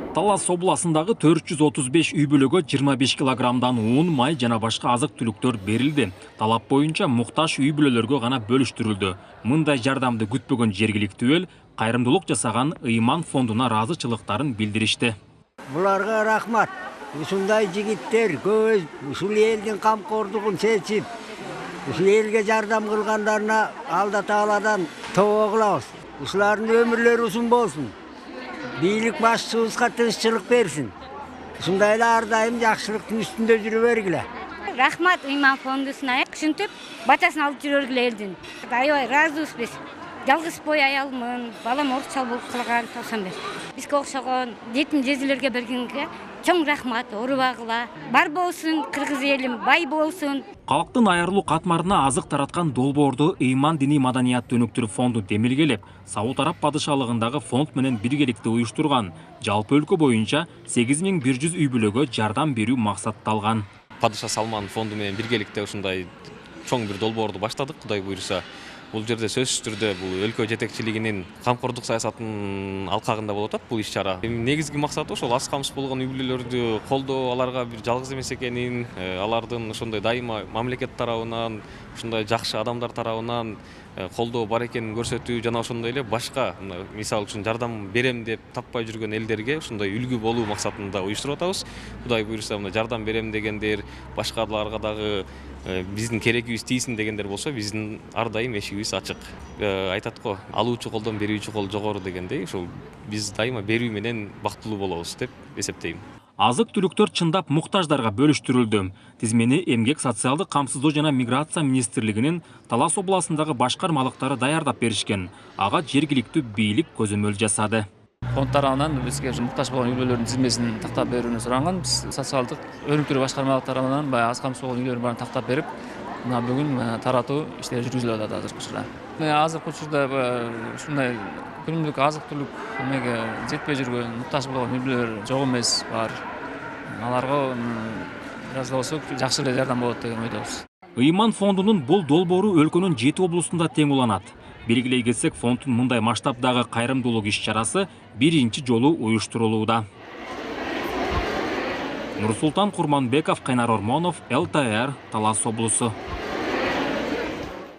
Талас обласындагы 435 үй бүлөгө 25 килограммдан un, май жана башка азык-түлүктөр берилди. Талап боюнча муктаж үй бүлөлөргө гана бөлүштүрүлдү. Мындай жардамды күтпөгөн жергиликтүү эл кайрымдуулук жасаган Ыйман фондуна ыраазычылыктарын билдиришти. Буларга рахмат. Ушундай жигиттер көз ушул элдин камкордугун чечип, ушул элге жардам кылгандарына Алла Тааладан тобо кылабыз. Ушулардын өмүрлөрү узун болсун. Бийлик башчыбызга тынччылык берсин. Ушундайлар ар дайым жакшылыктын үстүндө жүрө бергиле. Рахмат Ыйман фондусуна ушинтип батасын алып жүрөргүлө элдин. Аябай ыраазыбыз биз. Жалгыз бой аялмын, балам орусча болуп калган 91. Бизге окшогон жетим жезилерге бергенге чоң рахмат, оорубагыла. Бар болсун кыргыз элим, бай болсун. Калктын аярлуу катмарына азык тараткан долбоорду Ыйман диний маданият өнүктүрүү фонду демилгелеп, Сауд Араб падышалыгындагы фонд менен биргеликте уюштурган. Жалпы өлкө боюнча 8100 үй бүлөгө жардам берүү максатталган. Падыша Салман фонду менен биргеликте ушундай чоң бир долбоорду баштадык, Кудай буйруса. Бул жерде сөзсүз түрдө бул өлкө жетекчилигинин камкордук саясатынын алкагында болуп атат бул иш-чара. Негизги максаты ошол аз камсыз болгон үй бүлөлөрдү колдоо, аларга бир жалгыз эмес экенин, алардын ошондой дайыма мамлекет тарабынан, ушундай жакшы адамдар тарабынан колдоо бар экенин көрсөтүү жана ошондой эле башка, мисалы үчүн жардам берем деп таппай жүргөн элдерге ушундай үлгү болуу максатында уюштуруп атабыз. Кудай буйруса жардам берем дегендер, башкаларга дагы биздин керегибиз тийсин дегендер болсо, биздин ар дайым эшигибиз ачык. Айтат го, алуучу колдон берүүчү кол жогору дегендей, ошол биз дайыма берүү менен бактылуу болобуз деп эсептейм. Азык-түлүктөр чындап муктаждарга бөлүштүрүлдү. Тизмени Эмгек социалдык камсыздоо жана миграция министрлигинин Талас областындагы башкармалыктары даярдап беришкен. Ага жергиликтүү бийлик көзөмөл жасады. Фонд тарабынан бизге муктаж болгон үй бүлөлөрдүн тизмесин тактап берүүнү суранган. Биз социалдык өнүктүрүү башкармалык тарабынан баягы аз камсыз болгон үйлөрдүн баарын тактап берип, мына бүгүн таратуу иштери жүргүзүлүп атат азыркы учурда. Азыркы учурда ушундай күнүмдүк азык-түлүк эмеге жетпей жүргөн, муктаж болгон үй бүлөлөр жок эмес бар. Аларга бир аз болсо жакшы эле жардам болот деген ойдобуз. Ыйман фондунун бул долбоору өлкөнүн 7 облусунда тең уланат. Белгилей кетсек, фонддун мындай масштабдагы кайрымдуулук иш-чарасы биринчи жолу уюштурулууда. Нурсултан Курманбеков, Кайнар Ормонов, ЛТР, Талас облусу.